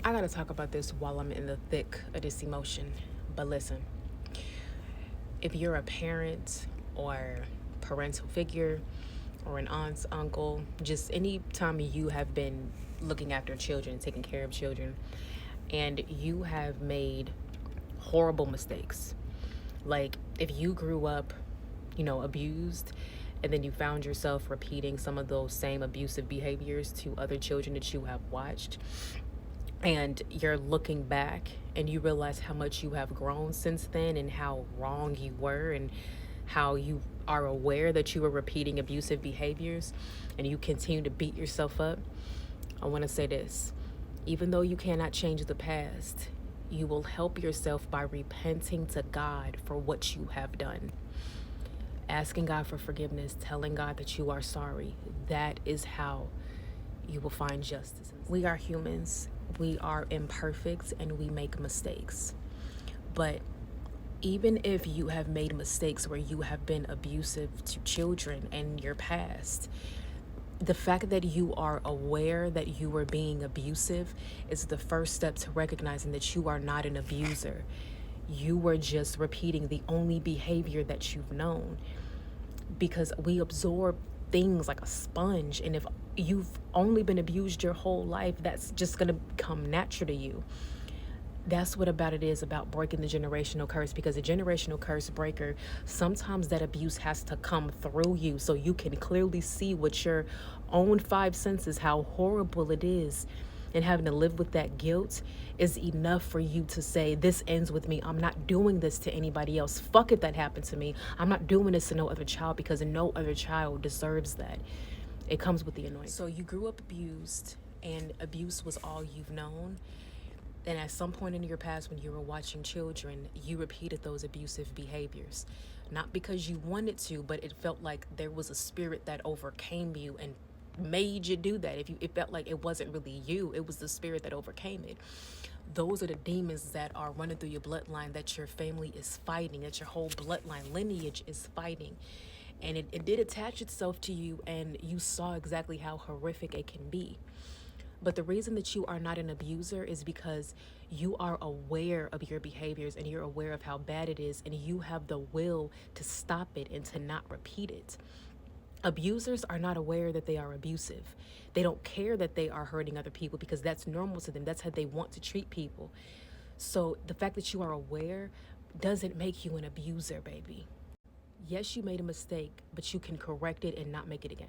I gotta talk about this while I'm in the thick of this emotion. But listen, if you're a parent or parental figure or an aunt, uncle, just any time you have been looking after children, taking care of children, and you have made horrible mistakes. Like if you grew up, abused, and then you found yourself repeating some of those same abusive behaviors to other children that you have watched, and you're looking back and you realize how much you have grown since then and how wrong you were and how you are aware that you were repeating abusive behaviors and you continue to beat yourself up. I want to say this: even though you cannot change the past, you will help yourself by repenting to God for what you have done, asking God for forgiveness, telling God that you are sorry. That is how you will find justice. We are humans, we are imperfect, and we make mistakes. But even if you have made mistakes where you have been abusive to children in your past, the fact that you are aware that you were being abusive is the first step to recognizing that you are not an abuser. You were just repeating the only behavior that you've known, because we absorb things like a sponge, and if you've only been abused your whole life, that's just going to come natural to you. That's what about it is about breaking the generational curse, because a generational curse breaker, sometimes that abuse has to come through you so you can clearly see with your own five senses how horrible it is, and having to live with that guilt is enough for you to say, this ends with me. I'm not doing this to anybody else. Fuck if that happened to me. I'm not doing this to no other child, because no other child deserves that. It comes with the anointing. So you grew up abused, and abuse was all you've known. And at some point in your past, when you were watching children, you repeated those abusive behaviors. Not because you wanted to, but it felt like there was a spirit that overcame you and made you do that. If you, it felt like it wasn't really you, it was the spirit that overcame it. Those are the demons that are running through your bloodline, that your family is fighting, that your whole bloodline lineage is fighting. And it did attach itself to you, and you saw exactly how horrific it can be. But the reason that you are not an abuser is because you are aware of your behaviors and you're aware of how bad it is, and you have the will to stop it and to not repeat it. Abusers are not aware that they are abusive. They don't care that they are hurting other people because that's normal to them. That's how they want to treat people. So the fact that you are aware doesn't make you an abuser, baby. Yes, you made a mistake, but you can correct it and not make it again.